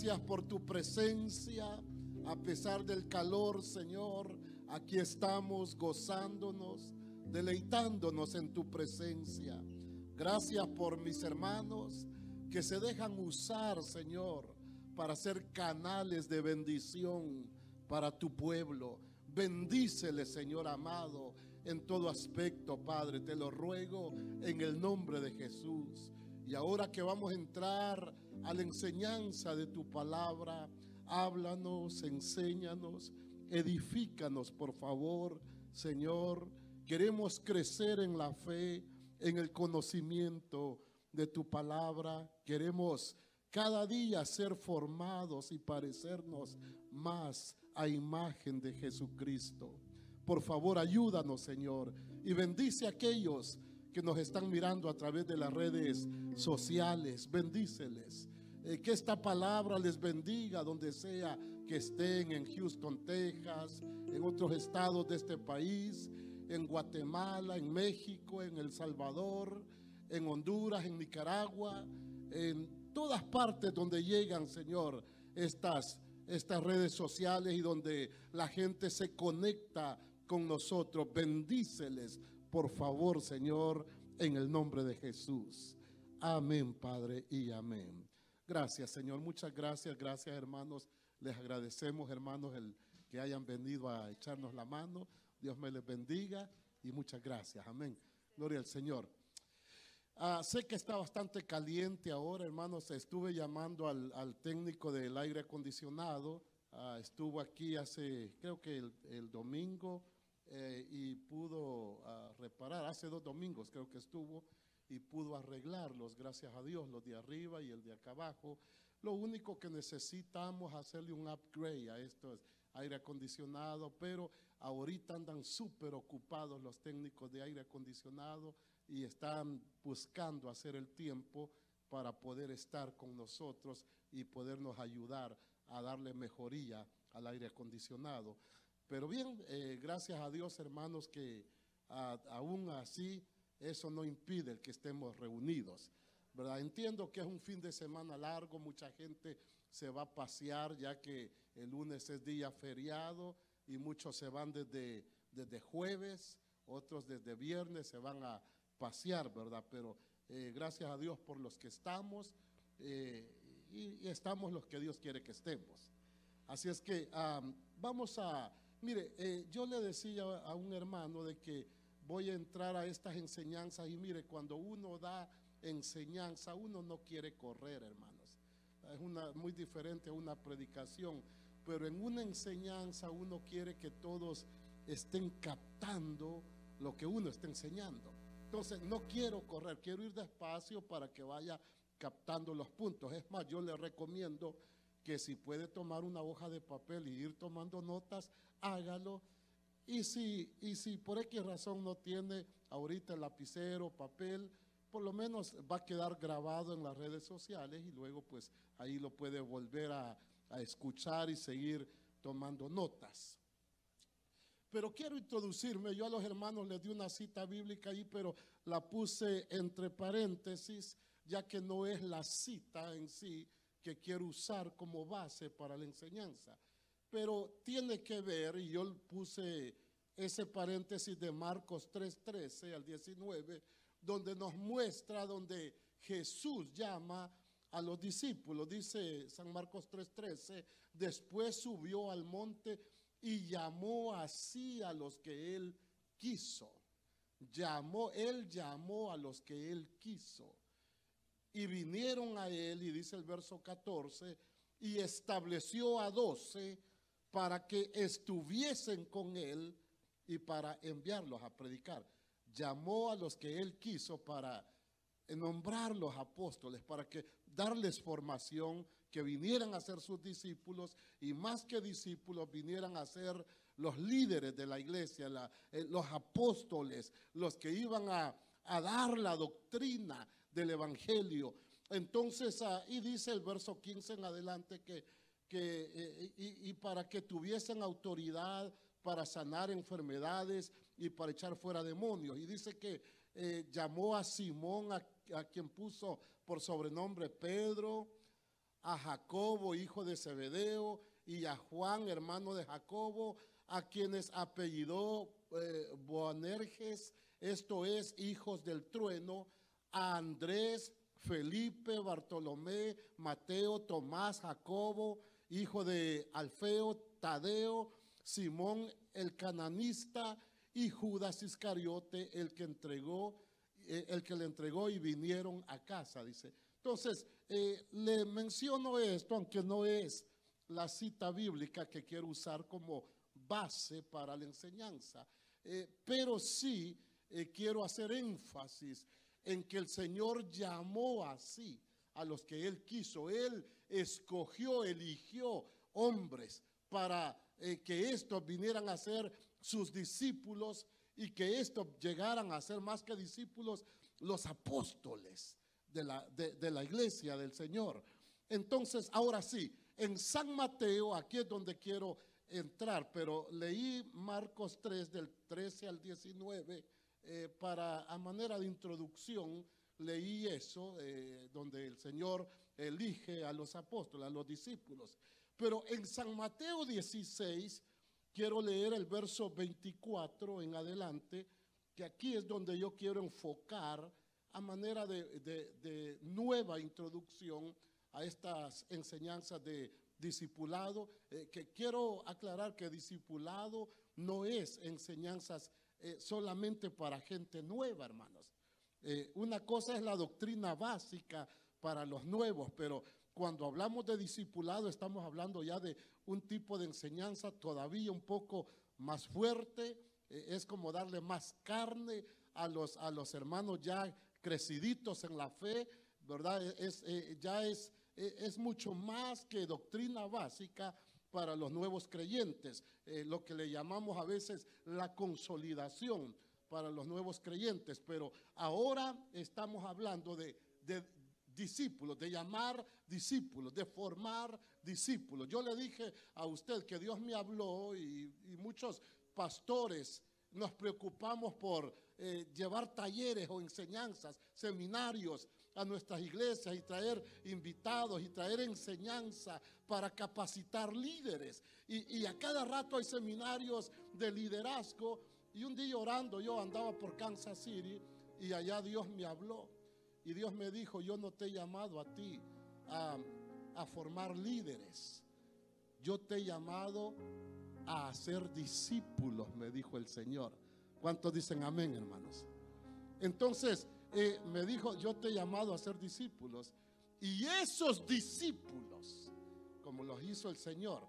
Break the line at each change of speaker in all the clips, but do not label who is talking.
Gracias por tu presencia. A pesar del calor, Señor, aquí estamos gozándonos, deleitándonos en tu presencia. Gracias por mis hermanos que se dejan usar, Señor, para ser canales de bendición para tu pueblo. Bendícele, Señor amado, en todo aspecto, Padre. Te lo ruego en el nombre de Jesús. Y ahora que vamos a entrar a la enseñanza de tu palabra, háblanos, enséñanos, edifícanos, por favor, Señor. Queremos crecer en la fe, en el conocimiento de tu palabra. Queremos cada día ser formados y parecernos más a imagen de Jesucristo. Por favor, ayúdanos, Señor, y bendice a aquellos que nos están mirando a través de las redes sociales. Bendíceles. Que esta palabra les bendiga donde sea que estén, en Houston, Texas, en otros estados de este país, en Guatemala, en México, en El Salvador, en Honduras, en Nicaragua, en todas partes donde llegan, Señor, estas redes sociales y donde la gente se conecta con nosotros. Bendíceles, por favor, Señor, en el nombre de Jesús. Amén, Padre, y amén. Gracias, Señor. Muchas gracias. Gracias, hermanos. Les agradecemos, hermanos, el que hayan venido a echarnos la mano. Dios me les bendiga y muchas gracias. Amén. Gloria al Señor. Sé que está bastante caliente ahora, hermanos. Estuve llamando al técnico del aire acondicionado. Estuvo aquí creo que el domingo y pudo reparar. Hace 2 domingos creo que estuvo y pudo arreglarlos, gracias a Dios, los de arriba y el de acá abajo. Lo único que necesitamos es hacerle un upgrade a estos aire acondicionado, pero ahorita andan súper ocupados los técnicos de aire acondicionado y están buscando hacer el tiempo para poder estar con nosotros y podernos ayudar a darle mejoría al aire acondicionado. Pero bien, gracias a Dios, hermanos, que aún así eso no impide el que estemos reunidos, ¿verdad? Entiendo que es un fin de semana largo, mucha gente se va a pasear ya que el lunes es día feriado y muchos se van desde jueves, otros desde viernes se van a pasear, ¿verdad? Pero gracias a Dios por los que estamos y estamos los que Dios quiere que estemos. Así es que mire, yo le decía a un hermano de que voy a entrar a estas enseñanzas y mire, cuando uno da enseñanza, uno no quiere correr, hermanos. Es muy diferente a una predicación, pero en una enseñanza uno quiere que todos estén captando lo que uno está enseñando. Entonces, no quiero correr, quiero ir despacio para que vaya captando los puntos. Es más, yo le recomiendo que si puede tomar una hoja de papel y ir tomando notas, hágalo. Y si por X razón no tiene ahorita el lapicero, papel, por lo menos va a quedar grabado en las redes sociales y luego pues ahí lo puede volver a escuchar y seguir tomando notas. Pero quiero introducirme, yo a los hermanos les di una cita bíblica ahí, pero la puse entre paréntesis, ya que no es la cita en sí que quiero usar como base para la enseñanza. Pero tiene que ver, y yo puse ese paréntesis de Marcos 3:13 al 19, donde nos muestra, donde Jesús llama a los discípulos. Dice San Marcos 3:13, después subió al monte y llamó así a los que él quiso. Él llamó a los que él quiso. Y vinieron a él, y dice el verso 14, y estableció a 12 para que estuviesen con él y para enviarlos a predicar. Llamó a los que él quiso para nombrarlos apóstoles, para que darles formación, que vinieran a ser sus discípulos y más que discípulos vinieran a ser los líderes de la iglesia, los apóstoles, los que iban a dar la doctrina del evangelio. Entonces, y dice el verso 15 en adelante y para que tuviesen autoridad para sanar enfermedades y para echar fuera demonios. Y dice que llamó a Simón, a quien puso por sobrenombre Pedro, a Jacobo, hijo de Zebedeo, y a Juan, hermano de Jacobo, a quienes apellidó Boanerges, esto es, hijos del trueno, a Andrés, Felipe, Bartolomé, Mateo, Tomás, Jacobo, hijo de Alfeo, Tadeo, Simón el cananista y Judas Iscariote, el que le entregó y vinieron a casa, dice. Entonces, le menciono esto, aunque no es la cita bíblica que quiero usar como base para la enseñanza, pero sí quiero hacer énfasis en que el Señor llamó así a los que Él quiso. Él escogió, eligió hombres para que estos vinieran a ser sus discípulos y que estos llegaran a ser más que discípulos, los apóstoles de la iglesia del Señor. Entonces, ahora sí, en San Mateo, aquí es donde quiero entrar, pero leí Marcos 3 del 13 al 19 para a manera de introducción. Leí eso, donde el Señor elige a los apóstoles, a los discípulos. Pero en San Mateo 16, quiero leer el verso 24 en adelante, que aquí es donde yo quiero enfocar a manera de nueva introducción a estas enseñanzas de discipulado, que quiero aclarar que discipulado no es enseñanzas solamente para gente nueva, hermanos. Una cosa es la doctrina básica para los nuevos, pero cuando hablamos de discipulado estamos hablando ya de un tipo de enseñanza todavía un poco más fuerte. Es como darle más carne a los hermanos ya creciditos en la fe, ¿verdad? Es mucho más que doctrina básica para los nuevos creyentes, lo que le llamamos a veces la consolidación para los nuevos creyentes. Pero ahora estamos hablando de discípulos, de llamar discípulos, de formar discípulos. Yo le dije a usted que Dios me habló y muchos pastores nos preocupamos por llevar talleres o enseñanzas, seminarios a nuestras iglesias y traer invitados y traer enseñanza para capacitar líderes. Y a cada rato hay seminarios de liderazgo. Y un día orando, yo andaba por Kansas City y allá Dios me habló. Y Dios me dijo, yo no te he llamado a ti a formar líderes. Yo te he llamado a hacer discípulos, me dijo el Señor. ¿Cuántos dicen amén, hermanos? Entonces, me dijo, yo te he llamado a ser discípulos. Y esos discípulos, como los hizo el Señor,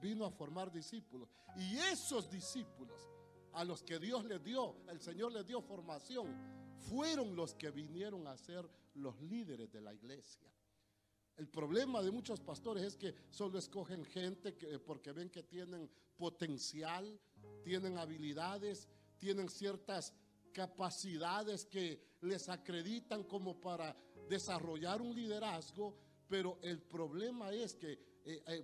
vino a formar discípulos. Y esos discípulos a los que Dios les dio, el Señor les dio formación, fueron los que vinieron a ser los líderes de la iglesia. El problema de muchos pastores es que solo escogen gente porque ven que tienen potencial, tienen habilidades, tienen ciertas capacidades que les acreditan como para desarrollar un liderazgo. Pero el problema es que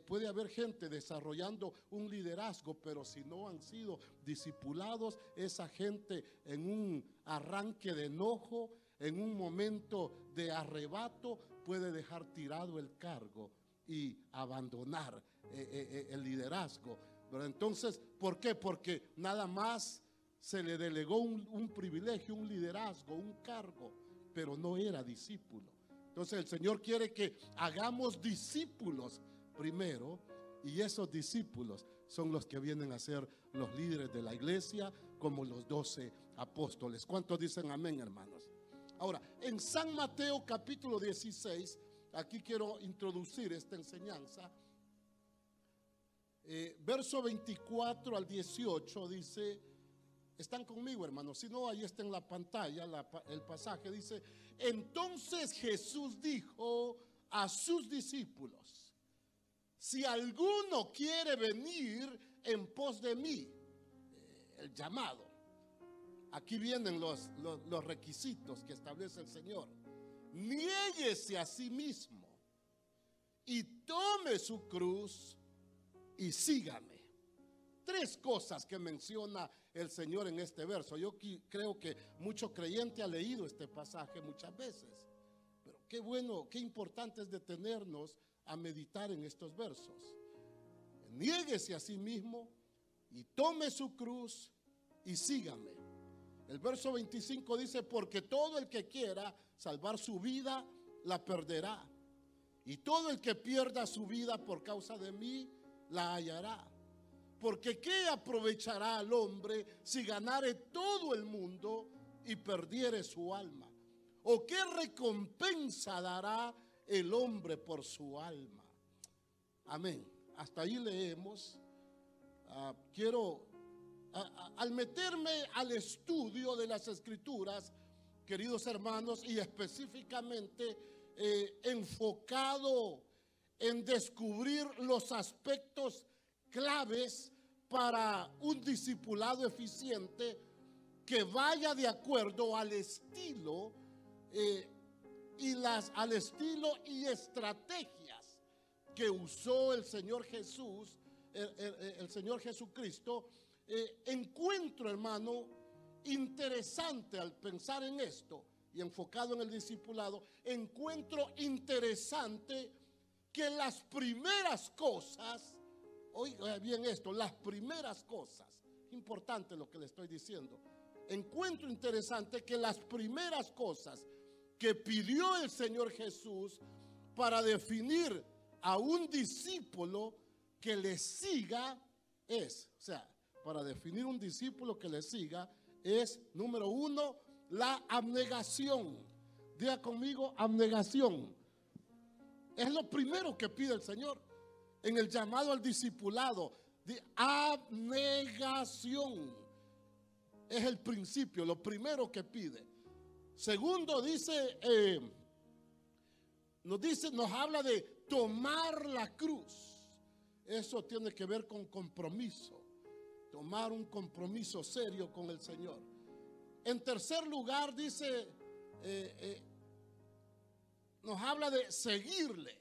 puede haber gente desarrollando un liderazgo, pero si no han sido discipulados, esa gente en un arranque de enojo, en un momento de arrebato, puede dejar tirado el cargo y abandonar el liderazgo. Pero entonces, ¿por qué? Porque nada más se le delegó un privilegio, un liderazgo, un cargo, pero no era discípulo. Entonces el Señor quiere que hagamos discípulos primero, y esos discípulos son los que vienen a ser los líderes de la iglesia, como los 12 apóstoles. ¿Cuántos dicen amén, hermanos? Ahora, en San Mateo capítulo 16, aquí quiero introducir esta enseñanza. Verso 24 al 18 dice, ¿están conmigo, hermanos? Si no, ahí está en la pantalla el pasaje. Dice, entonces Jesús dijo a sus discípulos, si alguno quiere venir en pos de mí, el llamado. Aquí vienen los requisitos que establece el Señor. Niéguese a sí mismo y tome su cruz y sígame. Tres cosas que menciona el Señor en este verso. Yo creo que mucho creyente ha leído este pasaje muchas veces. Pero qué bueno, qué importante es detenernos a meditar en estos versos. Niéguese a sí mismo y tome su cruz y sígame. El verso 25 dice, porque todo el que quiera salvar su vida, la perderá. Y todo el que pierda su vida por causa de mí, la hallará. Porque ¿qué aprovechará al hombre si ganare todo el mundo y perdiere su alma? ¿O qué recompensa dará el hombre por su alma? Amén. Hasta ahí leemos. Quiero, al meterme al estudio de las Escrituras, queridos hermanos, y específicamente enfocado en descubrir los aspectos claves para un discipulado eficiente que vaya de acuerdo al estilo al estilo y estrategias que usó el Señor Jesús, el Señor Jesucristo. Encuentro, hermano, interesante al pensar en esto y enfocado en el discipulado, encuentro interesante que las primeras cosas, oiga bien esto, las primeras cosas, importante lo que le estoy diciendo, encuentro interesante que las primeras cosas que pidió el Señor Jesús para definir a un discípulo que le siga para definir un discípulo que le siga es, número uno, la abnegación. Diga conmigo, abnegación. Es lo primero que pide el Señor en el llamado al discipulado, de abnegación. Es el principio, lo primero que pide. Segundo, nos habla de tomar la cruz. Eso tiene que ver con compromiso, tomar un compromiso serio con el Señor. En tercer lugar, nos habla de seguirle.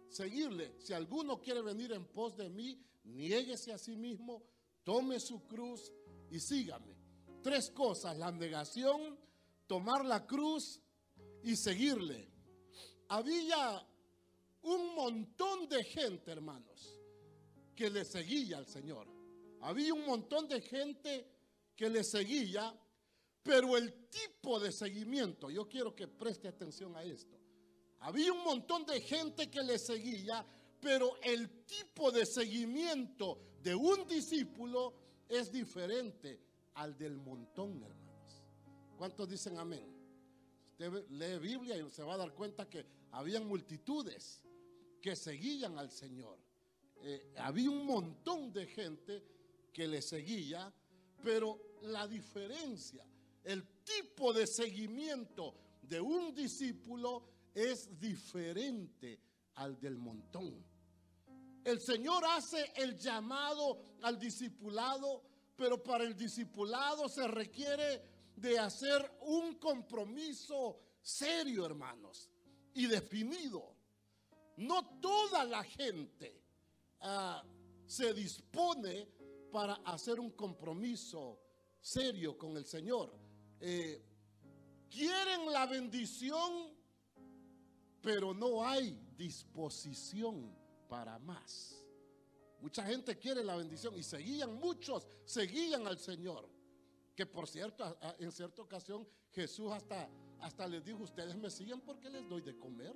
Si alguno quiere venir en pos de mí, niéguese a sí mismo, tome su cruz y sígame. Tres cosas: la abnegación, tomar la cruz y seguirle. Había un montón de gente, hermanos, que le seguía al Señor. Había un montón de gente que le seguía, pero el tipo de seguimiento, yo quiero que preste atención a esto. Había un montón de gente que le seguía, pero el tipo de seguimiento de un discípulo es diferente al del montón, hermanos. ¿Cuántos dicen amén? Usted lee Biblia y se va a dar cuenta que habían multitudes que seguían al Señor. Había un montón de gente que le seguía, pero la diferencia, el tipo de seguimiento de un discípulo es diferente al del montón. El Señor hace el llamado al discipulado, pero para el discipulado se requiere de hacer un compromiso serio, hermanos, y definido. No toda la gente se dispone para hacer un compromiso serio con el Señor. Quieren la bendición, pero no hay disposición para más. Mucha gente quiere la bendición y muchos seguían al Señor. Que por cierto, en cierta ocasión Jesús hasta les dijo: ustedes me siguen porque les doy de comer.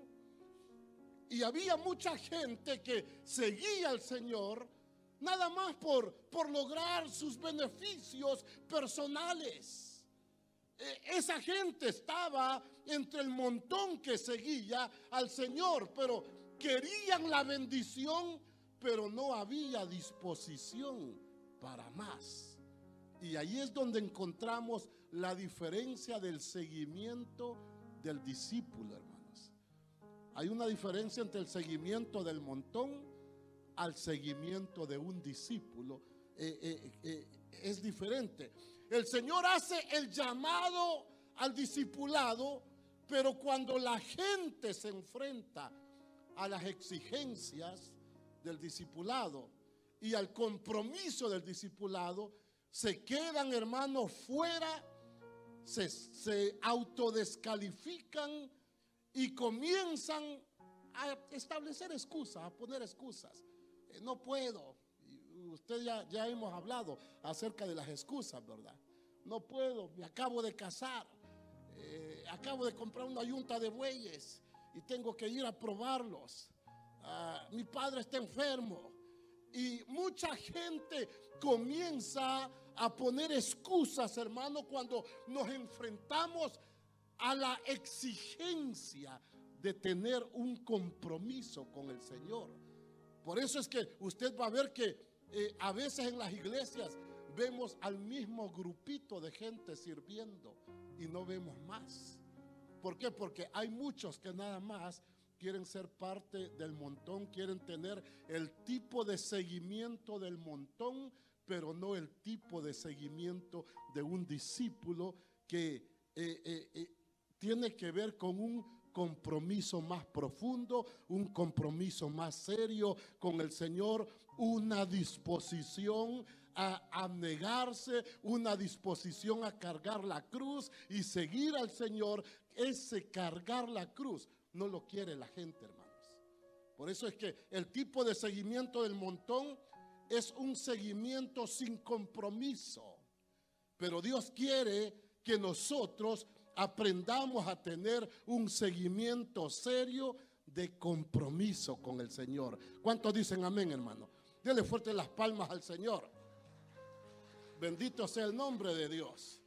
Y había mucha gente que seguía al Señor nada más por lograr sus beneficios personales. Esa gente estaba entre el montón que seguía al Señor, pero querían la bendición, pero no había disposición para más. Y ahí es donde encontramos la diferencia del seguimiento del discípulo, hermanos. Hay una diferencia entre el seguimiento del montón al seguimiento de un discípulo. Es diferente. El Señor hace el llamado al discipulado, pero cuando la gente se enfrenta a las exigencias del discipulado y al compromiso del discipulado, se quedan, hermanos, fuera, se autodescalifican y comienzan a establecer excusas, a poner excusas. No puedo. Usted ya hemos hablado acerca de las excusas, ¿verdad? No puedo, me acabo de casar, acabo de comprar una yunta de bueyes y tengo que ir a probarlos. Mi padre está enfermo. Y mucha gente comienza a poner excusas, hermano, cuando nos enfrentamos a la exigencia de tener un compromiso con el Señor. Por eso es que usted va a ver que a veces en las iglesias vemos al mismo grupito de gente sirviendo y no vemos más. ¿Por qué? Porque hay muchos que nada más quieren ser parte del montón, quieren tener el tipo de seguimiento del montón, pero no el tipo de seguimiento de un discípulo que tiene que ver con un compromiso más profundo, un compromiso más serio con el Señor, una disposición a abnegarse, una disposición a cargar la cruz y seguir al Señor. Ese cargar la cruz no lo quiere la gente, hermanos. Por eso es que el tipo de seguimiento del montón es un seguimiento sin compromiso. Pero Dios quiere que nosotros aprendamos a tener un seguimiento serio de compromiso con el Señor. ¿Cuántos dicen amén, hermano? Dele fuerte las palmas al Señor. Bendito sea el nombre de Dios.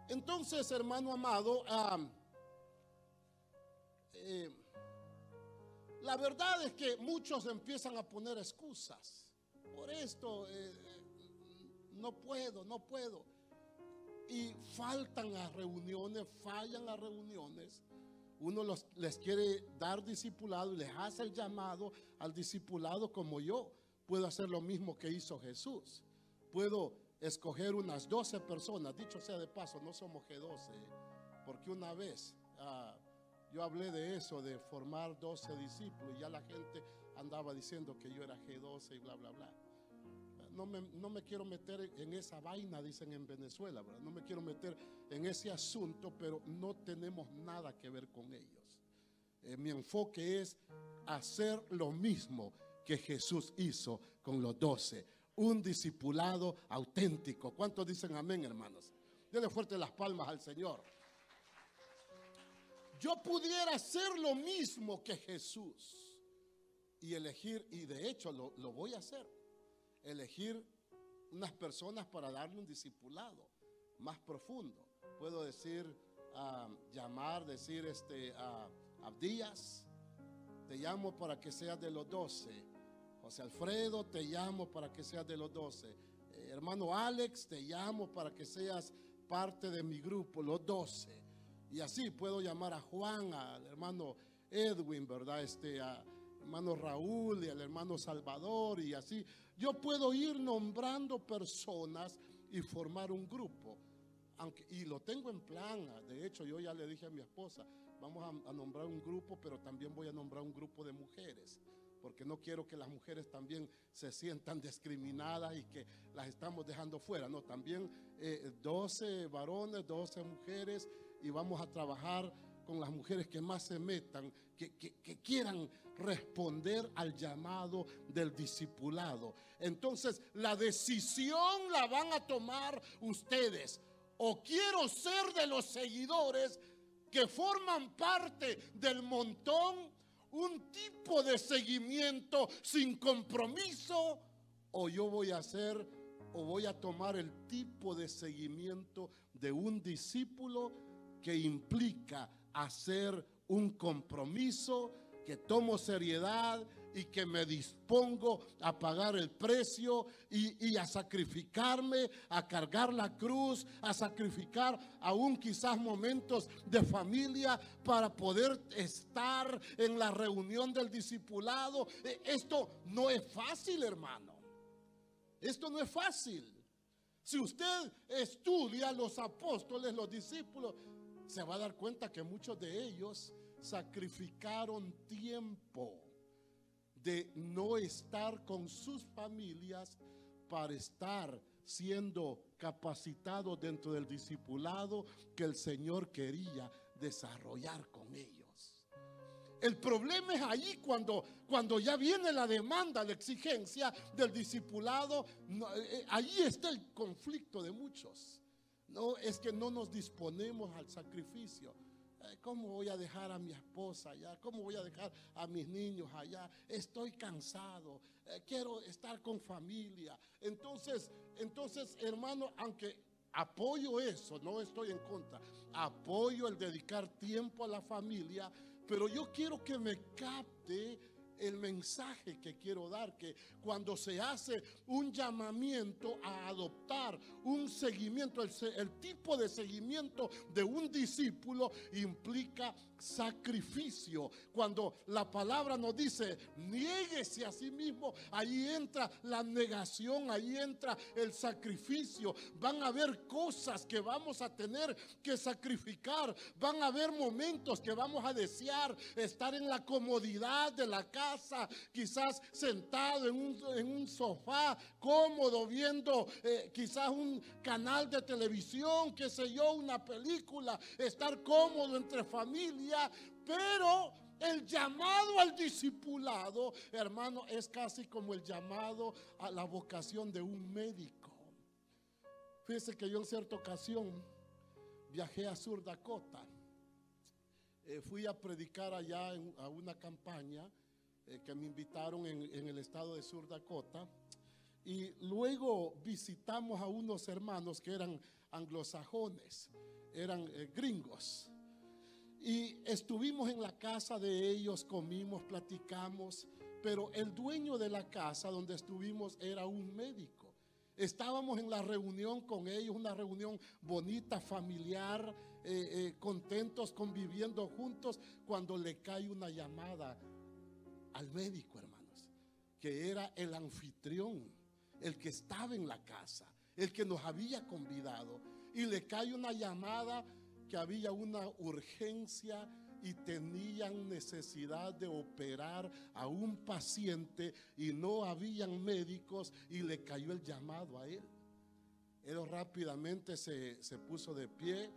Entonces, hermano amado, la verdad es que muchos empiezan a poner excusas. Por esto, no puedo. Y faltan a reuniones, fallan a reuniones. Uno les quiere dar discipulado y les hace el llamado al discipulado, como yo puedo hacer lo mismo que hizo Jesús. Puedo escoger unas 12 personas, dicho sea de paso, no somos G12, porque una vez yo hablé de eso, de formar 12 discípulos, y ya la gente andaba diciendo que yo era G12 y bla, bla, bla. No me quiero meter en esa vaina, dicen en Venezuela, ¿verdad? No me quiero meter en ese asunto, pero no tenemos nada que ver con ellos. Mi enfoque es hacer lo mismo que Jesús hizo con los 12, un discipulado auténtico. ¿Cuántos dicen amén, hermanos? Denle fuerte las palmas al Señor. Yo pudiera hacer lo mismo que Jesús y elegir, y de hecho lo voy a hacer, elegir unas personas para darle un discipulado más profundo. Puedo decir, decir Abdías, te llamo para que seas de los 12. José Alfredo, te llamo para que seas de los 12. Hermano Alex, te llamo para que seas parte de mi grupo, los 12. Y así puedo llamar a Juan, al hermano Edwin, ¿verdad? A hermano Raúl y al hermano Salvador, y así. Yo puedo ir nombrando personas y formar un grupo. Y lo tengo en plan. De hecho, yo ya le dije a mi esposa, vamos a nombrar un grupo, pero también voy a nombrar un grupo de mujeres, porque no quiero que las mujeres también se sientan discriminadas y que las estamos dejando fuera. No, también 12 varones, 12 mujeres, y vamos a trabajar con las mujeres que más se metan, que quieran responder al llamado del discipulado. Entonces, la decisión la van a tomar ustedes. O quiero ser de los seguidores que forman parte del montón, un tipo de seguimiento sin compromiso, o yo voy a hacer o voy a tomar el tipo de seguimiento de un discípulo que implica hacer un compromiso, que tomo seriedad y que me dispongo a pagar el precio y a sacrificarme, a cargar la cruz, a sacrificar aún quizás momentos de familia para poder estar en la reunión del discipulado. Esto no es fácil, hermano. Esto no es fácil. Si usted estudia los apóstoles, los discípulos, se va a dar cuenta que muchos de ellos sacrificaron tiempo de no estar con sus familias para estar siendo capacitados dentro del discipulado que el Señor quería desarrollar con ellos. El problema es ahí cuando ya viene la demanda, la exigencia del discipulado. Ahí está el conflicto de muchos. No, es que no nos disponemos al sacrificio. ¿Cómo voy a dejar a mi esposa allá? ¿Cómo voy a dejar a mis niños allá? Estoy cansado, quiero estar con familia. Entonces, hermano, aunque apoyo eso, no estoy en contra, apoyo el dedicar tiempo a la familia, pero yo quiero que me capte el mensaje que quiero dar, que cuando se hace un llamamiento a adoptar un seguimiento, el tipo de seguimiento de un discípulo implica sacrificio. Cuando la palabra nos dice niéguese a sí mismo, ahí entra la negación, ahí entra el sacrificio. Van a haber cosas que vamos a tener que sacrificar, van a haber momentos que vamos a desear estar en la comodidad de la casa, quizás sentado en un sofá cómodo viendo quizás un canal de televisión, qué sé yo, una película, estar cómodo entre familia. Pero el llamado al discipulado, hermano, es casi como el llamado a la vocación de un médico. Fíjese que yo en cierta ocasión viajé a Sur Dakota. Fui a predicar allá a una campaña que me invitaron en el estado de Sur Dakota. Y luego visitamos a unos hermanos que eran anglosajones, eran gringos. Y estuvimos en la casa de ellos, comimos, platicamos, pero el dueño de la casa donde estuvimos era un médico. Estábamos en la reunión con ellos, una reunión bonita, familiar, contentos, conviviendo juntos, cuando le cae una llamada al médico, hermanos, que era el anfitrión, el que estaba en la casa, el que nos había convidado, y le cae una llamada que había una urgencia y tenían necesidad de operar a un paciente y no habían médicos, y le cayó el llamado a él. Él rápidamente se puso de pie,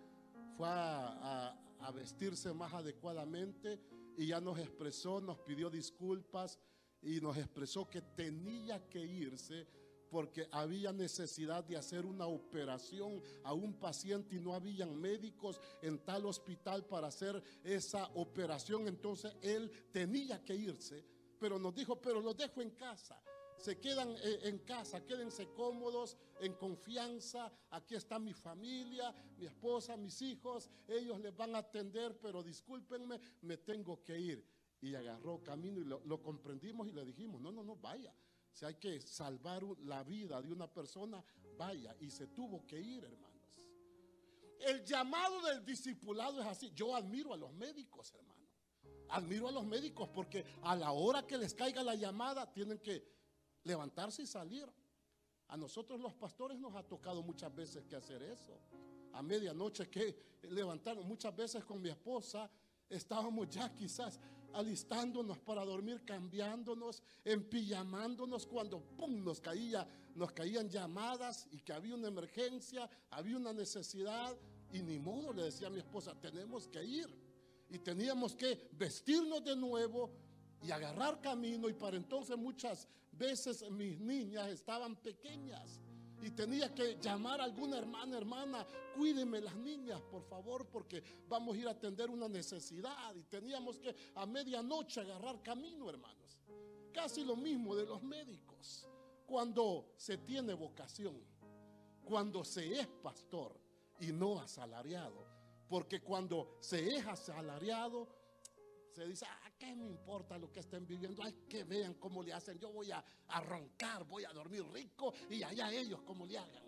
fue a vestirse más adecuadamente y ya nos expresó, nos pidió disculpas y nos expresó que tenía que irse porque había necesidad de hacer una operación a un paciente y no habían médicos en tal hospital para hacer esa operación. Entonces él tenía que irse, pero nos dijo, pero los dejo en casa. Se quedan en casa, quédense cómodos, en confianza. Aquí está mi familia, mi esposa, mis hijos, ellos les van a atender, pero discúlpenme, me tengo que ir. Y agarró camino y lo comprendimos y le dijimos, no, vaya. Si hay que salvar la vida de una persona, vaya. Y se tuvo que ir, hermanos. El llamado del discipulado es así. Yo admiro a los médicos, hermano. Admiro a los médicos porque a la hora que les caiga la llamada tienen que levantarse y salir. A nosotros los pastores nos ha tocado muchas veces que hacer eso. A medianoche que levantarnos, muchas veces con mi esposa estábamos ya quizás alistándonos para dormir, cambiándonos, empijamándonos cuando ¡pum! Nos caían llamadas y que había una emergencia, había una necesidad y ni modo, le decía a mi esposa, tenemos que ir. Y teníamos que vestirnos de nuevo y agarrar camino, y para entonces muchas veces mis niñas estaban pequeñas y tenía que llamar a alguna hermana, cuídeme las niñas por favor porque vamos a ir a atender una necesidad, y teníamos que a medianoche agarrar camino, hermanos. Casi lo mismo de los médicos. Cuando se tiene vocación, cuando se es pastor y no asalariado, porque cuando se es asalariado se dice, ¿qué me importa lo que estén viviendo? Ay, que vean cómo le hacen. Yo voy a roncar, voy a dormir rico y allá ellos cómo le hagan.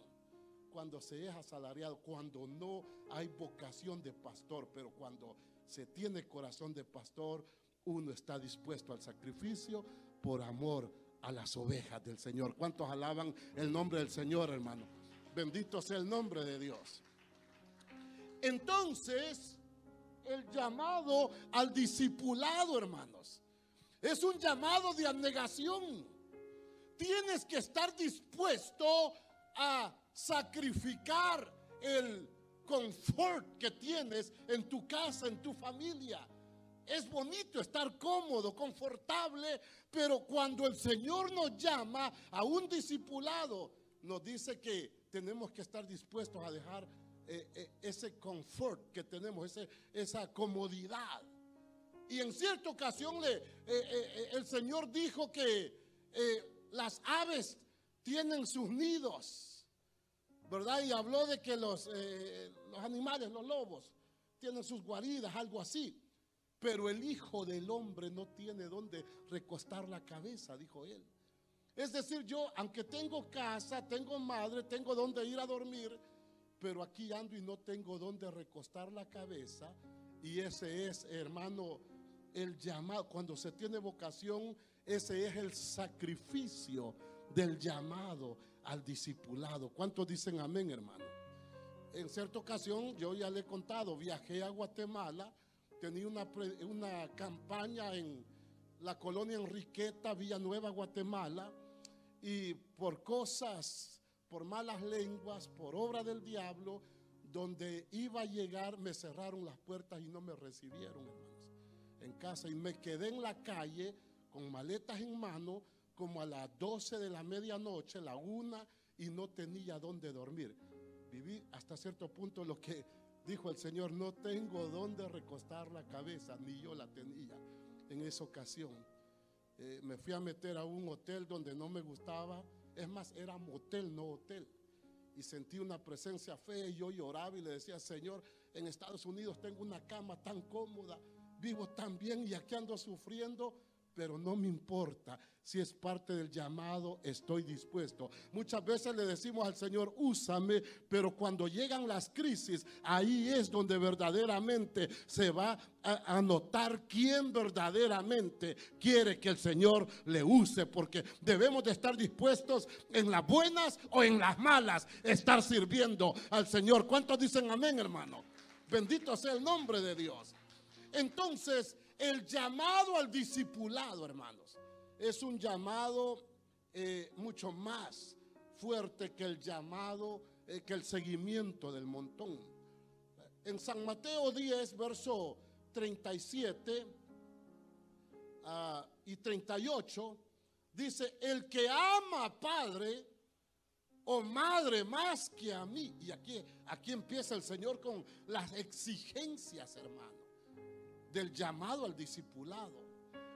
Cuando se es asalariado, cuando no hay vocación de pastor, pero cuando se tiene corazón de pastor, uno está dispuesto al sacrificio por amor a las ovejas del Señor. ¿Cuántos alaban el nombre del Señor, hermano? Bendito sea el nombre de Dios. Entonces, el llamado al discipulado, hermanos, es un llamado de abnegación. Tienes que estar dispuesto a sacrificar el confort que tienes en tu casa, en tu familia. Es bonito estar cómodo, confortable, pero cuando el Señor nos llama a un discipulado, nos dice que tenemos que estar dispuestos a dejar ese confort que tenemos, esa comodidad. Y en cierta ocasión el Señor dijo que las aves tienen sus nidos, ¿verdad? Y habló de que los animales, los lobos, tienen sus guaridas, algo así. Pero el Hijo del Hombre no tiene dónde recostar la cabeza, dijo él. Es decir, yo, aunque tengo casa, tengo madre, tengo dónde ir a dormir, pero aquí ando y no tengo dónde recostar la cabeza. Y ese es, hermano, el llamado. Cuando se tiene vocación, ese es el sacrificio del llamado al discipulado. ¿Cuántos dicen amén, hermano? En cierta ocasión, yo ya le he contado, viajé a Guatemala, tenía una campaña en la colonia Enriqueta, Villanueva, Guatemala, y por cosas, por malas lenguas, por obra del diablo, donde iba a llegar, me cerraron las puertas y no me recibieron, hermanos, en casa, y me quedé en la calle con maletas en mano como a las 12 de la medianoche, la 1, y no tenía dónde dormir. Viví hasta cierto punto lo que dijo el Señor: no tengo dónde recostar la cabeza, ni yo la tenía en esa ocasión. Me fui a meter a un hotel donde no me gustaba, es más, era motel, no hotel. Y sentí una presencia fea y yo lloraba y le decía: Señor, en Estados Unidos tengo una cama tan cómoda, vivo tan bien y aquí ando sufriendo, pero no me importa. Si es parte del llamado, estoy dispuesto. Muchas veces le decimos al Señor: úsame, pero cuando llegan las crisis, ahí es donde verdaderamente se va a notar quién verdaderamente quiere que el Señor le use, porque debemos de estar dispuestos en las buenas o en las malas, estar sirviendo al Señor. ¿Cuántos dicen amén, hermano? Bendito sea el nombre de Dios. Entonces, el llamado al discipulado, hermanos, es un llamado mucho más fuerte que el llamado, que el seguimiento del montón. En San Mateo 10, verso 37 y 38, dice: el que ama a padre o madre más que a mí. Y aquí empieza el Señor con las exigencias, hermano, del llamado al discipulado,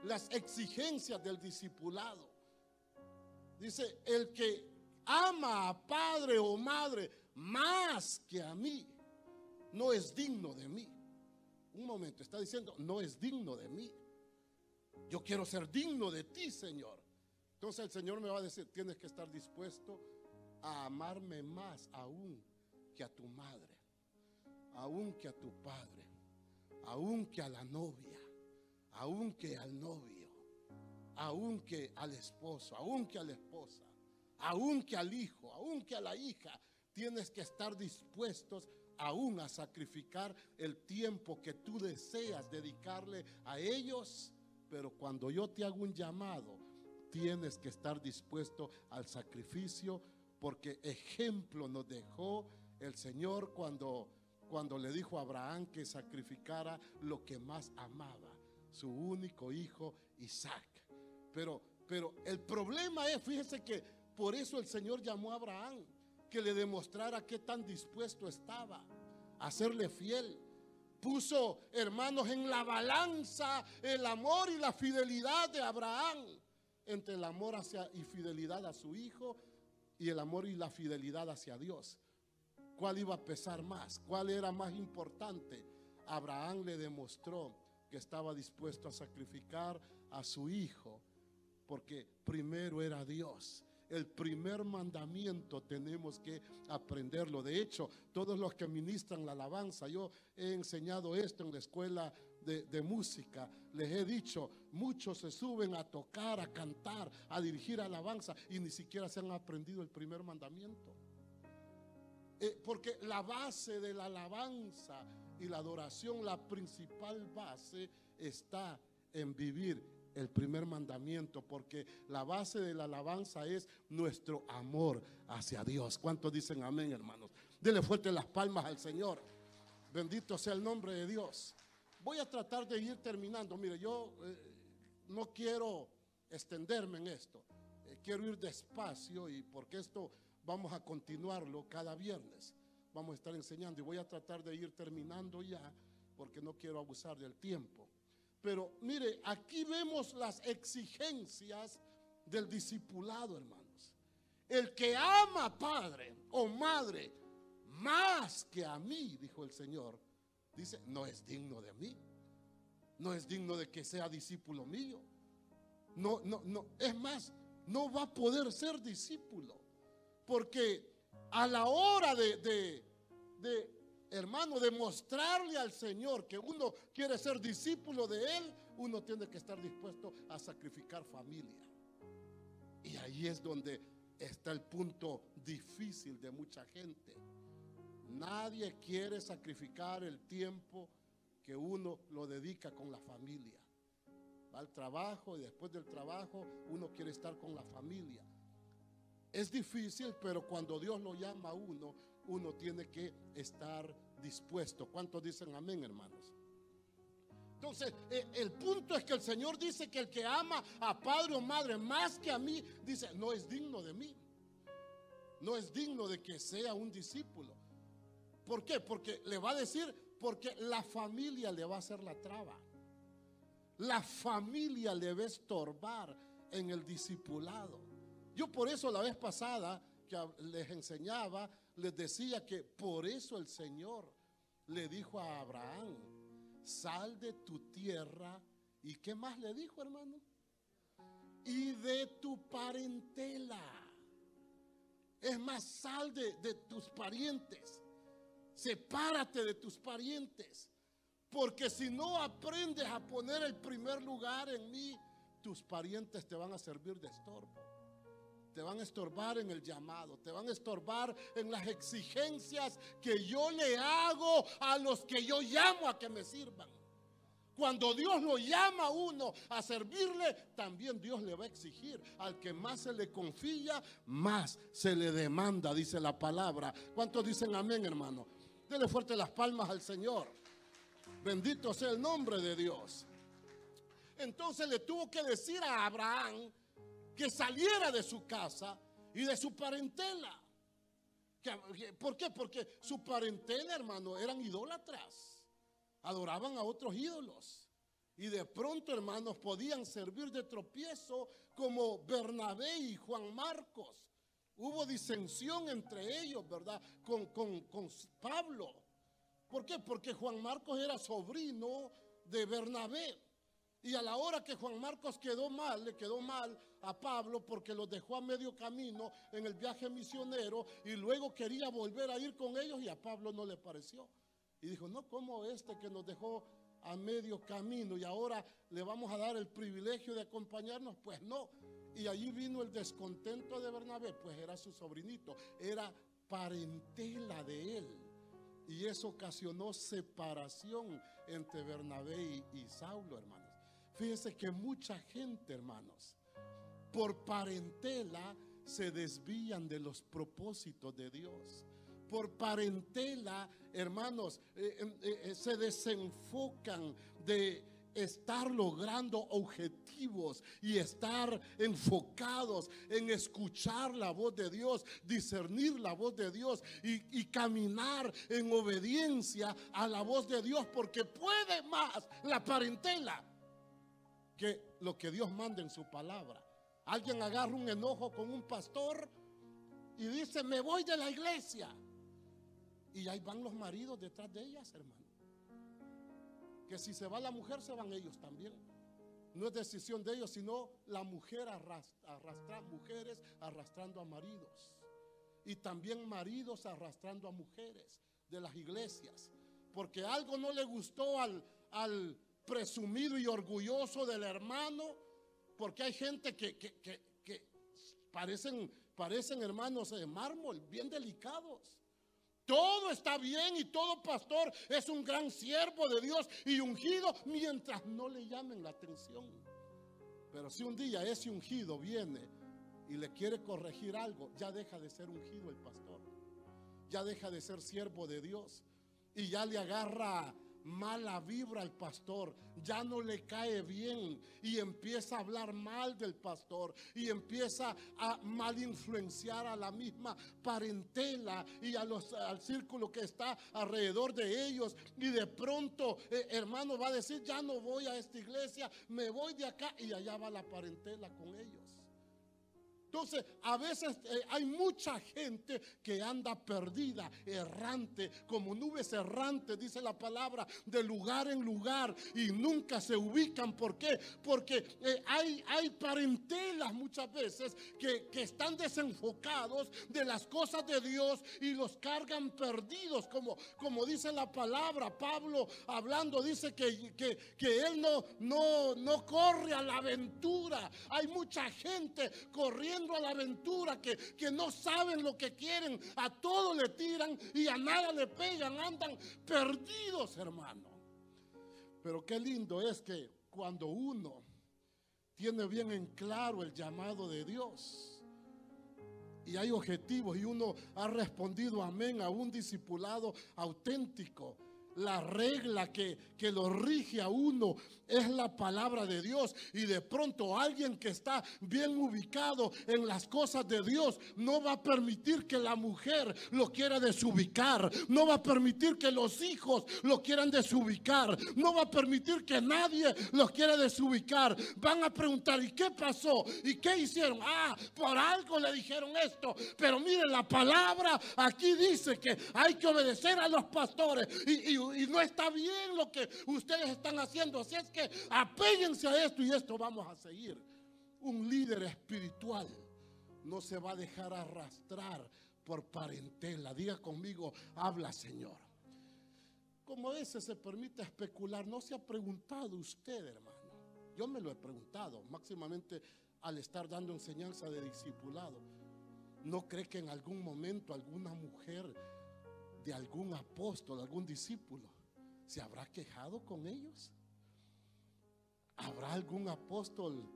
las exigencias del discipulado. Dice: el que ama a padre o madre más que a mí, no es digno de mí. Un momento, está diciendo: no es digno de mí. Yo quiero ser digno de ti, Señor. Entonces el Señor me va a decir: tienes que estar dispuesto a amarme más aún que a tu madre, aún que a tu padre, aún que a la novia, aún que al novio, aún que al esposo, aún que a la esposa, aún que al hijo, aún que a la hija. Tienes que estar dispuestos aún a sacrificar el tiempo que tú deseas dedicarle a ellos. Pero cuando yo te hago un llamado, tienes que estar dispuesto al sacrificio, porque ejemplo nos dejó el Señor cuando le dijo a Abraham que sacrificara lo que más amaba, su único hijo Isaac. Pero el problema es, fíjese que por eso el Señor llamó a Abraham, que le demostrara qué tan dispuesto estaba a serle fiel. Puso, hermanos, en la balanza el amor y la fidelidad de Abraham, entre el amor y fidelidad a su hijo y el amor y la fidelidad hacia Dios. ¿Cuál iba a pesar más? ¿Cuál era más importante? Abraham le demostró que estaba dispuesto a sacrificar a su hijo, porque primero era Dios. El primer mandamiento tenemos que aprenderlo. De hecho, todos los que ministran la alabanza, yo he enseñado esto en la escuela de música, les he dicho: muchos se suben a tocar, a cantar, a dirigir alabanza y ni siquiera se han aprendido el primer mandamiento. Porque la base de la alabanza y la adoración, la principal base está en vivir el primer mandamiento, porque la base de la alabanza es nuestro amor hacia Dios. ¿Cuántos dicen amén, hermanos? Dele fuerte las palmas al Señor. Bendito sea el nombre de Dios. Voy a tratar de ir terminando. Mire, yo no quiero extenderme en esto. Quiero ir despacio, y porque esto vamos a continuarlo cada viernes. Vamos a estar enseñando y voy a tratar de ir terminando ya, porque no quiero abusar del tiempo. Pero mire, aquí vemos las exigencias del discipulado, hermanos. El que ama padre o madre más que a mí, dijo el Señor, dice, no es digno de mí. No es digno de que sea discípulo mío. No, es más, no va a poder ser discípulo. Porque a la hora hermano, de mostrarle al Señor que uno quiere ser discípulo de Él, uno tiene que estar dispuesto a sacrificar familia. Y ahí es donde está el punto difícil de mucha gente. Nadie quiere sacrificar el tiempo que uno lo dedica con la familia. Va al trabajo y después del trabajo uno quiere estar con la familia. Es difícil, pero cuando Dios lo llama a uno, uno tiene que estar dispuesto. ¿Cuántos dicen amén, hermanos? Entonces, el punto es que el Señor dice que el que ama a padre o madre más que a mí, dice, no es digno de mí. No es digno de que sea un discípulo. ¿Por qué? Porque le va a decir, porque la familia le va a hacer la traba. La familia le va a estorbar en el discipulado. Yo por eso la vez pasada que les enseñaba, les decía que por eso el Señor le dijo a Abraham, sal de tu tierra. ¿Y qué más le dijo, hermano? Y de tu parentela. Es más, sal de tus parientes. Sepárate de tus parientes. Porque si no aprendes a poner el primer lugar en mí, tus parientes te van a servir de estorbo. Te van a estorbar en el llamado, te van a estorbar en las exigencias que yo le hago a los que yo llamo a que me sirvan. Cuando Dios lo llama a uno a servirle, también Dios le va a exigir. Al que más se le confía, más se le demanda, dice la palabra. ¿Cuántos dicen amén, hermano? Dele fuerte las palmas al Señor. Bendito sea el nombre de Dios. Entonces le tuvo que decir a Abraham que saliera de su casa y de su parentela. ¿Por qué? Porque su parentela, hermano, eran idólatras. Adoraban a otros ídolos. Y de pronto, hermanos, podían servir de tropiezo como Bernabé y Juan Marcos. Hubo disensión entre ellos, ¿verdad? Con Pablo. ¿Por qué? Porque Juan Marcos era sobrino de Bernabé. Y a la hora que Juan Marcos le quedó mal a Pablo porque los dejó a medio camino en el viaje misionero y luego quería volver a ir con ellos y a Pablo no le pareció. Y dijo, no, ¿cómo que nos dejó a medio camino y ahora le vamos a dar el privilegio de acompañarnos? Pues no. Y allí vino el descontento de Bernabé, pues era su sobrinito, era parentela de él. Y eso ocasionó separación entre Bernabé y Saulo, hermanos. Fíjense que mucha gente, hermanos, por parentela se desvían de los propósitos de Dios. Por parentela, hermanos, se desenfocan de estar logrando objetivos y estar enfocados en escuchar la voz de Dios, discernir la voz de Dios y caminar en obediencia a la voz de Dios, porque puede más la parentela que lo que Dios manda en su palabra. Alguien agarra un enojo con un pastor y dice, me voy de la iglesia. Y ahí van los maridos detrás de ellas, hermano. Que si se va la mujer, se van ellos también. No es decisión de ellos, sino la mujer mujeres arrastrando a maridos. Y también maridos arrastrando a mujeres de las iglesias. Porque algo no le gustó al presumido y orgulloso del hermano. Porque hay gente que parecen hermanos de mármol, bien delicados. Todo está bien y todo pastor es un gran siervo de Dios y ungido mientras no le llamen la atención. Pero si un día ese ungido viene y le quiere corregir algo, ya deja de ser ungido el pastor. ya deja de ser siervo de Dios y ya le agarra mala vibra al pastor, ya no le cae bien y empieza a hablar mal del pastor y empieza a mal influenciar a la misma parentela y al círculo que está alrededor de ellos, y de pronto hermano va a decir: ya no voy a esta iglesia, me voy de acá, y allá va la parentela con ellos. Entonces, a veces hay mucha gente que anda perdida, errante, como nubes errantes, dice la palabra, de lugar en lugar, y nunca se ubican. ¿Por qué? Porque hay parentelas muchas veces que están desenfocados de las cosas de Dios y los cargan perdidos, como dice la palabra. Pablo hablando dice que él no corre a la aventura. Hay mucha gente corriendo a la aventura que no saben lo que quieren, a todo le tiran y a nada le pegan, andan perdidos, hermano. Pero qué lindo es que cuando uno tiene bien en claro el llamado de Dios y hay objetivos y uno ha respondido amén a un discipulado auténtico, la regla que lo rige a uno es la palabra de Dios. Y de pronto alguien que está bien ubicado en las cosas de Dios no va a permitir que la mujer lo quiera desubicar, no va a permitir que los hijos lo quieran desubicar, no va a permitir que nadie los quiera desubicar. Van a preguntar: ¿y qué pasó? ¿Y qué hicieron? Por algo le dijeron esto. Pero miren, la palabra aquí dice que hay que obedecer a los pastores y no está bien lo que ustedes están haciendo. Así es que apéguense a esto, y esto vamos a seguir. Un líder espiritual no se va a dejar arrastrar por parentela. Diga conmigo: habla, Señor. Como a veces se permite especular, ¿no se ha preguntado usted, hermano? Yo me lo he preguntado, máximamente al estar dando enseñanza de discipulado. ¿No cree que en algún momento alguna mujer de algún apóstol, algún discípulo, se habrá quejado con ellos? ¿Habrá algún apóstol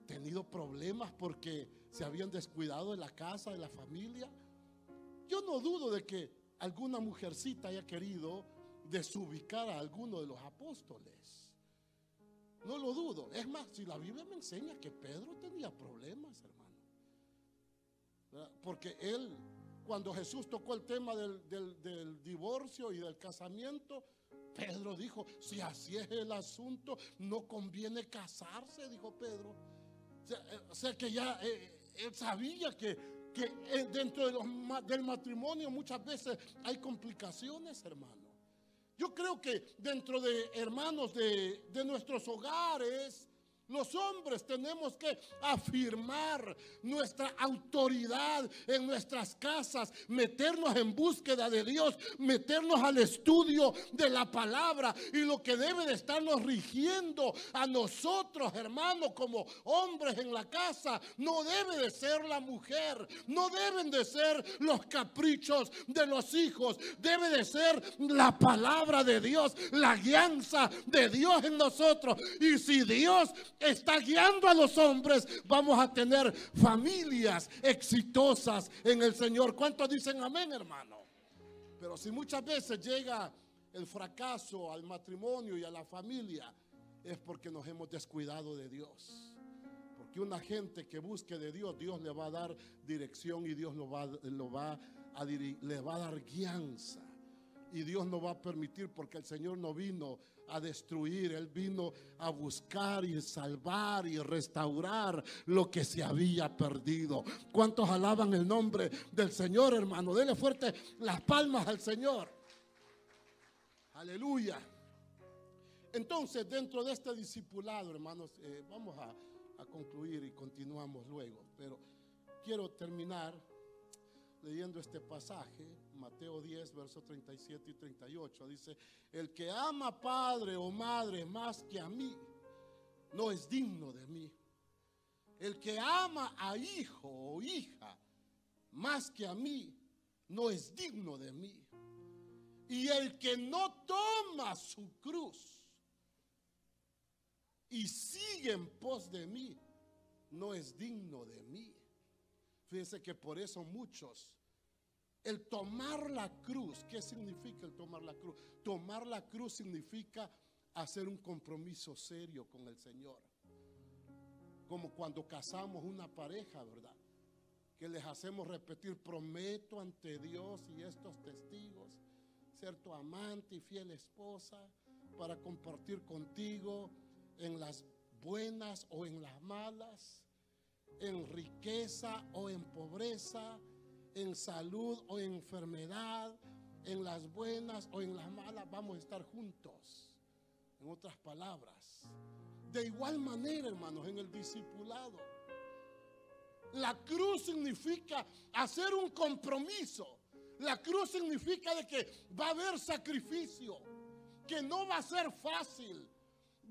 tenido problemas porque se habían descuidado de la casa, de la familia? Yo no dudo de que alguna mujercita haya querido desubicar a alguno de los apóstoles. No lo dudo. Es más, si la Biblia me enseña que Pedro tenía problemas, hermano, ¿verdad? Porque él, cuando Jesús tocó el tema del divorcio y del casamiento, Pedro dijo: si así es el asunto, no conviene casarse, dijo Pedro. O sea que ya él sabía que dentro del matrimonio muchas veces hay complicaciones, hermano. Yo creo que dentro de, hermanos, de nuestros hogares, los hombres tenemos que afirmar nuestra autoridad en nuestras casas, meternos en búsqueda de Dios, meternos al estudio de la palabra. Y lo que debe de estarnos rigiendo a nosotros, hermanos, como hombres en la casa, no debe de ser la mujer, no deben de ser los caprichos de los hijos, debe de ser la palabra de Dios, la guianza de Dios en nosotros. Y si Dios está guiando a los hombres, vamos a tener familias exitosas en el Señor. ¿Cuántos dicen amén, hermano? Pero si muchas veces llega el fracaso al matrimonio y a la familia, es porque nos hemos descuidado de Dios. Porque una gente que busque de Dios, Dios le va a dar dirección y Dios le va a dar guianza. Y Dios no va a permitir, porque el Señor no vino a destruir, Él vino a buscar y salvar y restaurar lo que se había perdido. ¿Cuántos alaban el nombre del Señor, hermano? Dele fuerte las palmas al Señor. Aleluya. Entonces, dentro de este discipulado, hermanos, vamos a concluir y continuamos luego. Pero quiero terminar leyendo este pasaje, Mateo 10, versos 37 y 38. Dice: el que ama padre o madre más que a mí, no es digno de mí. El que ama a hijo o hija más que a mí, no es digno de mí. Y el que no toma su cruz y sigue en pos de mí, no es digno de mí. Fíjense que por eso muchos El tomar la cruz, ¿qué significa el tomar la cruz? Tomar la cruz significa hacer un compromiso serio con el Señor. Como cuando casamos una pareja, ¿verdad? Que les hacemos repetir: prometo ante Dios y estos testigos ser tu amante y fiel esposa, para compartir contigo en las buenas o en las malas, en riqueza o en pobreza, en salud o en enfermedad, en las buenas o en las malas, vamos a estar juntos. En otras palabras, de igual manera, hermanos, en el discipulado, la cruz significa hacer un compromiso. La cruz significa de que va a haber sacrificio, que no va a ser fácil.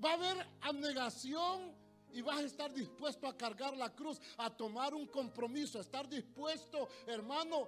Va a haber abnegación y vas a estar dispuesto a cargar la cruz, a tomar un compromiso, a estar dispuesto, hermano,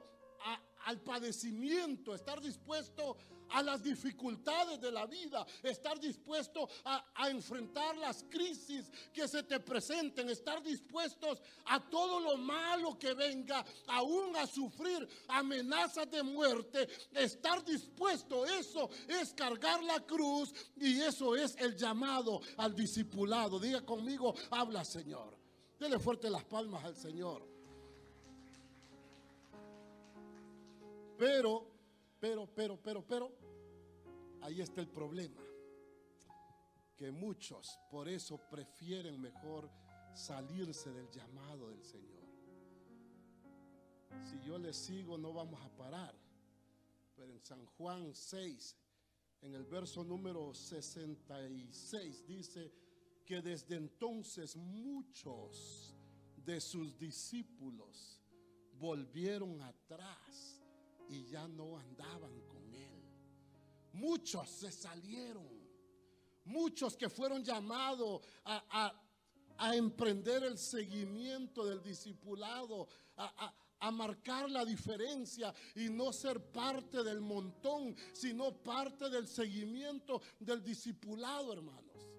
al padecimiento, estar dispuesto a las dificultades de la vida, estar dispuesto a enfrentar las crisis que se te presenten, estar dispuestos a todo lo malo que venga, aún a sufrir amenazas de muerte, estar dispuesto. Eso es cargar la cruz y eso es el llamado al discipulado. Diga conmigo: habla, Señor. Dele fuerte las palmas al Señor. Pero, ahí está el problema, que muchos por eso prefieren mejor salirse del llamado del Señor. Si yo le sigo no vamos a parar, pero en San Juan 6, en el verso número 66, dice que desde entonces muchos de sus discípulos volvieron atrás y ya no andaban con él. Muchos se salieron, muchos que fueron llamados a emprender el seguimiento del discipulado, a marcar la diferencia y no ser parte del montón, sino parte del seguimiento del discipulado, hermanos.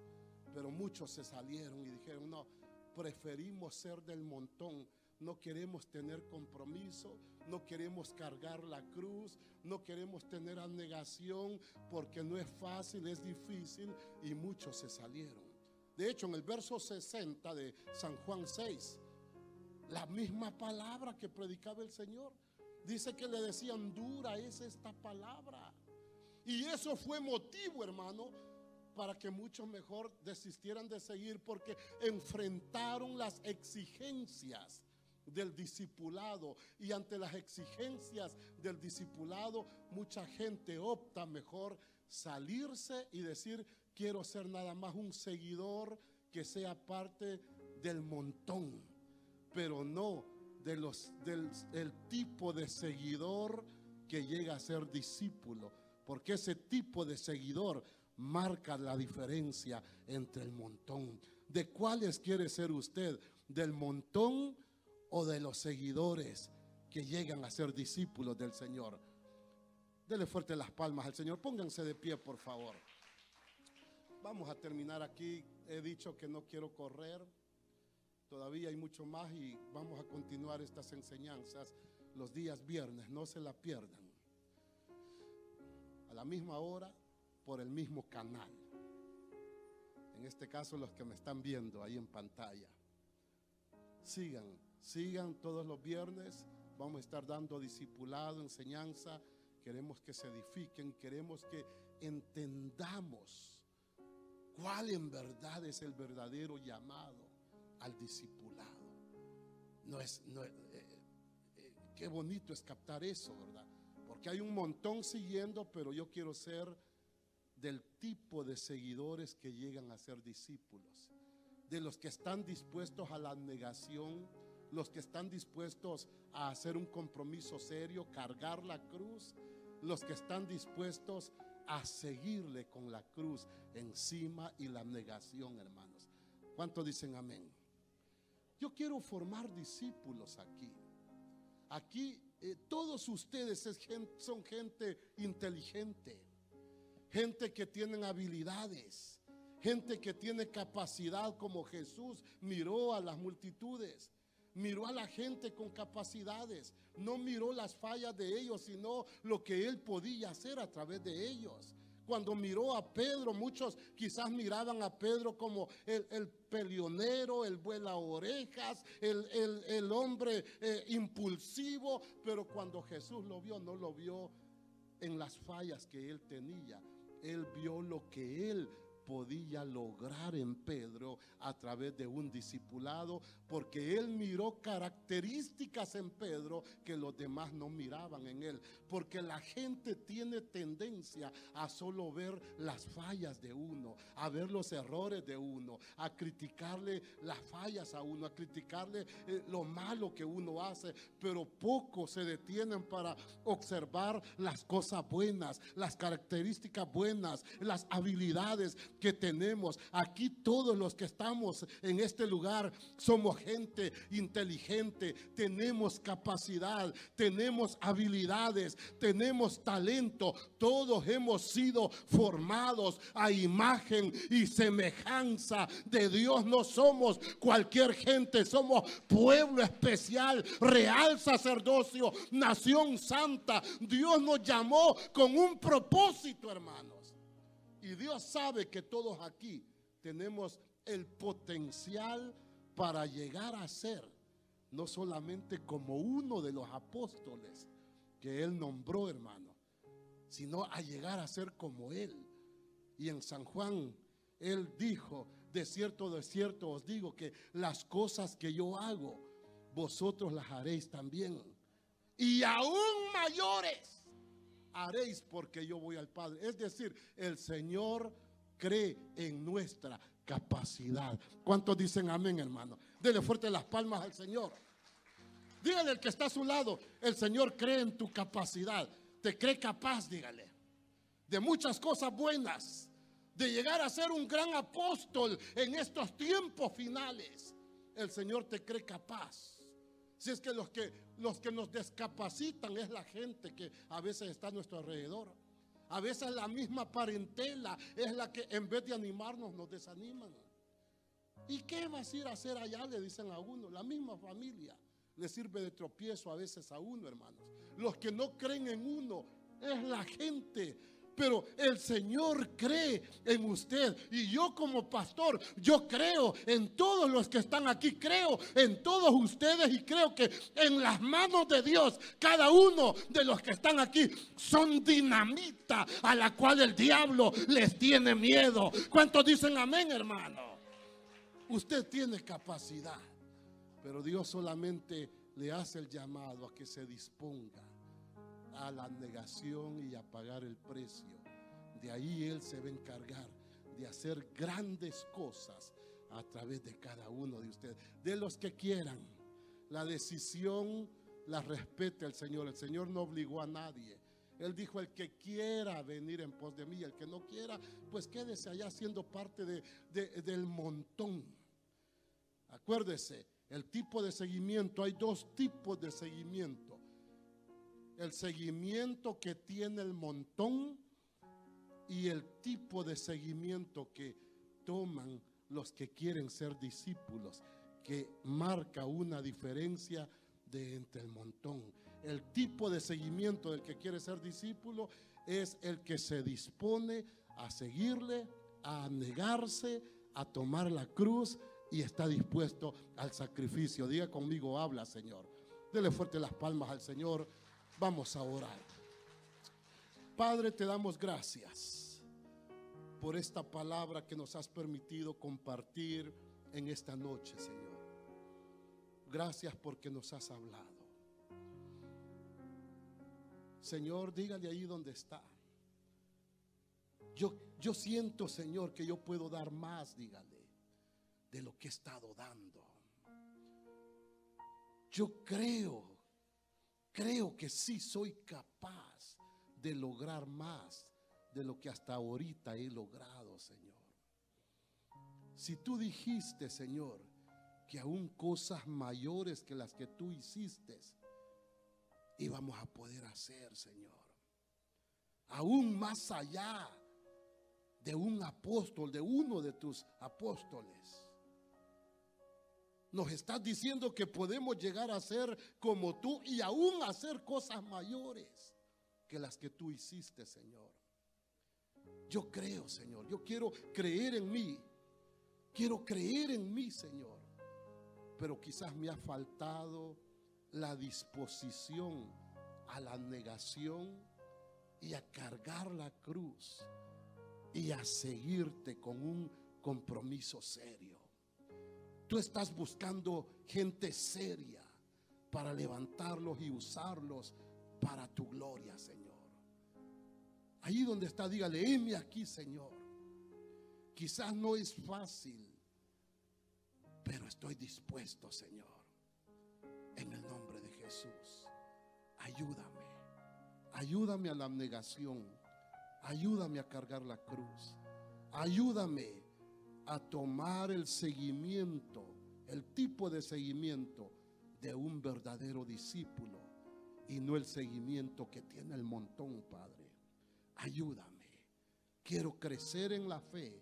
Pero muchos se salieron y dijeron: no, preferimos ser del montón. No queremos tener compromiso, no queremos cargar la cruz, no queremos tener abnegación, porque no es fácil, es difícil, y muchos se salieron. De hecho, en el verso 60 de San Juan 6, la misma palabra que predicaba el Señor, dice que le decían: dura es esta palabra. Y eso fue motivo, hermano, para que muchos mejor desistieran de seguir, porque enfrentaron las exigencias del discipulado, y ante las exigencias del discipulado mucha gente opta mejor salirse y decir: quiero ser nada más un seguidor que sea parte del montón, pero no del tipo de seguidor que llega a ser discípulo, porque ese tipo de seguidor marca la diferencia entre el montón. ¿De cuáles quiere ser usted? ¿Del montón o de los seguidores que llegan a ser discípulos del Señor? Dele fuerte las palmas al Señor. Pónganse de pie, por favor. Vamos a terminar aquí. He dicho que no quiero correr. Todavía hay mucho más y vamos a continuar estas enseñanzas los días viernes. No se la pierdan. A la misma hora, por el mismo canal. En este caso, los que me están viendo ahí en pantalla. Sigan todos los viernes. Vamos a estar dando discipulado, enseñanza. Queremos que se edifiquen, queremos que entendamos cuál en verdad es el verdadero llamado al discipulado. Qué bonito es captar eso, ¿verdad? Porque hay un montón siguiendo, pero yo quiero ser del tipo de seguidores que llegan a ser discípulos, de los que están dispuestos a la abnegación, los que están dispuestos a hacer un compromiso serio, cargar la cruz, los que están dispuestos a seguirle con la cruz encima y la abnegación, hermanos. ¿Cuántos dicen amén? Yo quiero formar discípulos aquí. Aquí todos ustedes son gente inteligente, gente que tienen habilidades, gente que tiene capacidad, como Jesús miró a las multitudes. miró a la gente con capacidades, no miró las fallas de ellos, sino lo que él podía hacer a través de ellos. Cuando miró a Pedro, muchos quizás miraban a Pedro como el peleonero, el vuela orejas, el hombre impulsivo, pero cuando Jesús lo vio, no lo vio en las fallas que él tenía. Él vio lo que él podía lograr en Pedro a través de un discipulado, porque él miró características en Pedro que los demás no miraban en él, porque la gente tiene tendencia a solo ver las fallas de uno, a ver los errores de uno, a criticarle las fallas a uno, a criticarle lo malo que uno hace, pero pocos se detienen para observar las cosas buenas, las características buenas, las habilidades que tenemos. Aquí todos los que estamos en este lugar somos gente inteligente, tenemos capacidad, tenemos habilidades, tenemos talento. Todos hemos sido formados a imagen y semejanza de Dios. No somos cualquier gente, somos pueblo especial, real sacerdocio, nación santa. Dios nos llamó con un propósito, hermanos. Y Dios sabe que todos aquí tenemos el potencial para llegar a ser, no solamente como uno de los apóstoles que Él nombró, hermano, sino a llegar a ser como Él. Y en San Juan, Él dijo: de cierto os digo que las cosas que yo hago, vosotros las haréis también. Y aún mayores haréis, porque yo voy al Padre. Es decir, el Señor cree en nuestra capacidad. ¿Cuántos dicen amén, hermano? Dele fuerte las palmas al Señor. Dígale al que está a su lado: el Señor cree en tu capacidad. Te cree capaz, dígale, de muchas cosas buenas, de llegar a ser un gran apóstol en estos tiempos finales. El Señor te cree capaz. Si es que los que nos descapacitan es la gente que a veces está a nuestro alrededor. A veces la misma parentela es la que en vez de animarnos nos desaniman. ¿Y qué vas a ir a hacer allá?, le dicen a uno. La misma familia le sirve de tropiezo a veces a uno, hermanos. Los que no creen en uno es la gente. Pero el Señor cree en usted. Y yo como pastor, yo creo en todos los que están aquí. Creo en todos ustedes. Y creo que en las manos de Dios, cada uno de los que están aquí son dinamita a la cual el diablo les tiene miedo. ¿Cuántos dicen amén, hermano? Usted tiene capacidad, pero Dios solamente le hace el llamado a que se disponga a la negación y a pagar el precio. De ahí Él se va a encargar de hacer grandes cosas a través de cada uno de ustedes, de los que quieran. La decisión la respete el Señor. El Señor no obligó a nadie. Él dijo: el que quiera venir en pos de mí, el que no quiera, pues quédese allá siendo parte del montón. Acuérdese, el tipo de seguimiento, hay dos tipos de seguimiento. El seguimiento que tiene el montón y el tipo de seguimiento que toman los que quieren ser discípulos, que marca una diferencia de entre el montón. El tipo de seguimiento del que quiere ser discípulo es el que se dispone a seguirle, a negarse, a tomar la cruz y está dispuesto al sacrificio. Diga conmigo: habla, Señor. Dele fuerte las palmas al Señor. Vamos a orar. Padre, te damos gracias por esta palabra que nos has permitido compartir en esta noche, Señor. Gracias porque nos has hablado. Señor, dígale ahí donde está: yo siento, Señor, que yo puedo dar más, dígale, de lo que he estado dando. Yo creo que sí soy capaz de lograr más de lo que hasta ahorita he logrado, Señor. Si tú dijiste, Señor, que aún cosas mayores que las que tú hiciste íbamos a poder hacer, Señor, aún más allá de un apóstol, de uno de tus apóstoles, Nos estás diciendo que podemos llegar a ser como tú y aún hacer cosas mayores que las que tú hiciste, Señor. Yo creo, Señor. Yo quiero creer en mí. Quiero creer en mí, Señor. Pero quizás me ha faltado la disposición a la negación y a cargar la cruz y a seguirte con un compromiso serio. Tú estás buscando gente seria para levantarlos y usarlos para tu gloria, Señor. Ahí donde está, dígale: heme aquí, Señor. Quizás no es fácil, pero estoy dispuesto, Señor. En el nombre de Jesús, ayúdame. Ayúdame a la abnegación. Ayúdame a cargar la cruz. Ayúdame a tomar el seguimiento, el tipo de seguimiento de un verdadero discípulo y no el seguimiento que tiene el montón, Padre. Ayúdame. Quiero crecer en la fe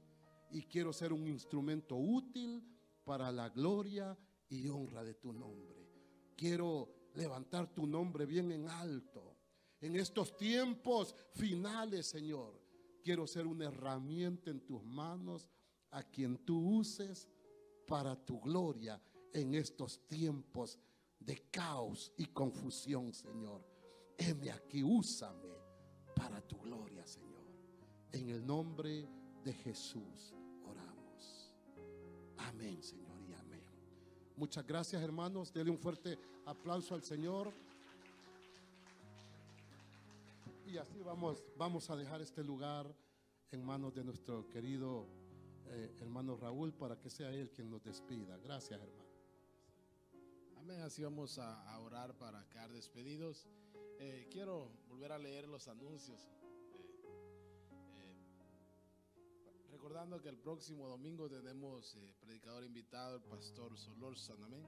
y quiero ser un instrumento útil para la gloria y honra de tu nombre. Quiero levantar tu nombre bien en alto. En estos tiempos finales, Señor, quiero ser una herramienta en tus manos a quien tú uses para tu gloria en estos tiempos de caos y confusión, Señor. Heme aquí, úsame para tu gloria, Señor. En el nombre de Jesús oramos. Amén, Señor, y amén. Muchas gracias, hermanos. Denle un fuerte aplauso al Señor. Y así vamos a dejar este lugar en manos de nuestro querido hermano Raúl, para que sea él quien nos despida. Gracias, hermano.
Amén. Así vamos a orar para quedar despedidos. Quiero volver a leer los anuncios. Recordando que el próximo domingo tenemos predicador invitado, el pastor Solórzano. Amén.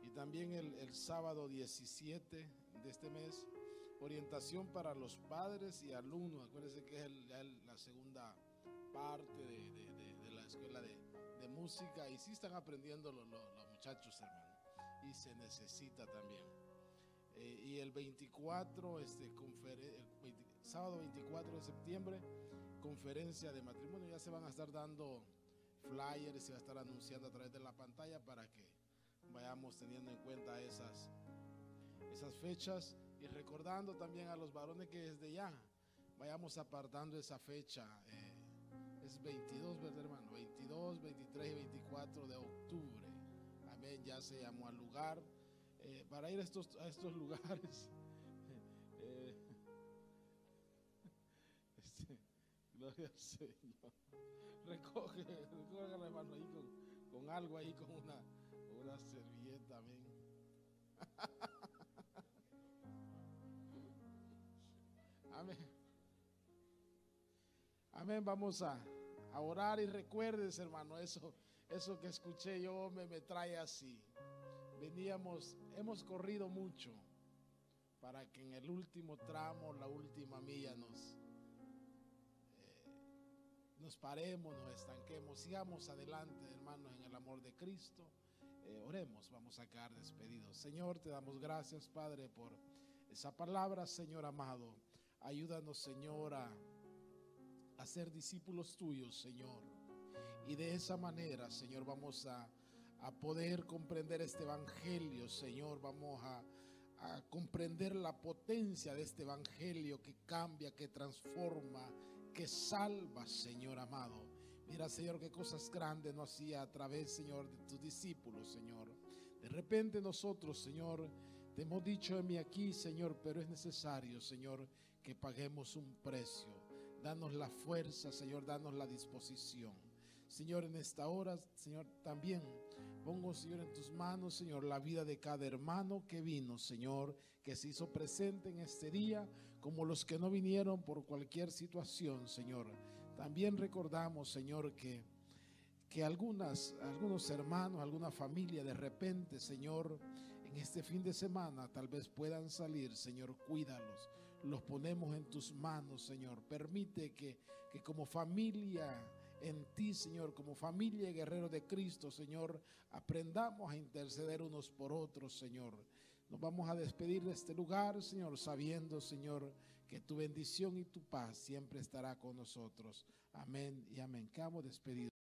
Y también el sábado 17 de este mes, orientación para los padres y alumnos. Acuérdense que es la segunda parte de la escuela de música, y sí están aprendiendo los muchachos, hermano, y se necesita también. Y el 24, sábado 24 de septiembre, conferencia de matrimonio. Ya se van a estar dando flyers, se va a estar anunciando a través de la pantalla para que vayamos teniendo en cuenta esas fechas, y recordando también a los varones que desde ya vayamos apartando esa fecha. Es 22, ¿verdad, hermano? 22, 23 y 24 de octubre. Amén. Ya se llamó al lugar para ir a estos lugares. Gloria al Señor. Recoge la mano ahí con algo ahí, con una servilleta. Amén. Amén. Amén. Vamos a orar, y recuerdes, hermano, eso que escuché yo me trae así. Hemos corrido mucho para que en el último tramo, la última milla, nos paremos, nos estanquemos, sigamos adelante, hermanos, en el amor de Cristo. Oremos, vamos a quedar despedidos. Señor, te damos gracias, Padre, por esa palabra, Señor amado. Ayúdanos, Señor, a ser discípulos tuyos, Señor. Y de esa manera, Señor, vamos a poder comprender este evangelio, Señor. Vamos a comprender la potencia de este evangelio que cambia, que transforma, que salva, Señor amado. Mira, Señor, qué cosas grandes nos hacía a través, Señor, de tus discípulos, Señor. De repente nosotros, Señor, te hemos dicho: heme aquí, Señor, pero es necesario, Señor, que paguemos un precio. Danos la fuerza, Señor, danos la disposición. Señor, en esta hora, Señor, también pongo, Señor, en tus manos, Señor, la vida de cada hermano que vino, Señor, que se hizo presente en este día, como los que no vinieron por cualquier situación, Señor. También recordamos, Señor, que algunos hermanos, alguna familia, de repente, Señor, en este fin de semana tal vez puedan salir. Señor, cuídalos. Los ponemos en tus manos, Señor. Permite que como familia en ti, Señor, como familia y guerrero de Cristo, Señor, aprendamos a interceder unos por otros, Señor. Nos vamos a despedir de este lugar, Señor, sabiendo, Señor, que tu bendición y tu paz siempre estará con nosotros. Amén y amén. Quedamos despedidos.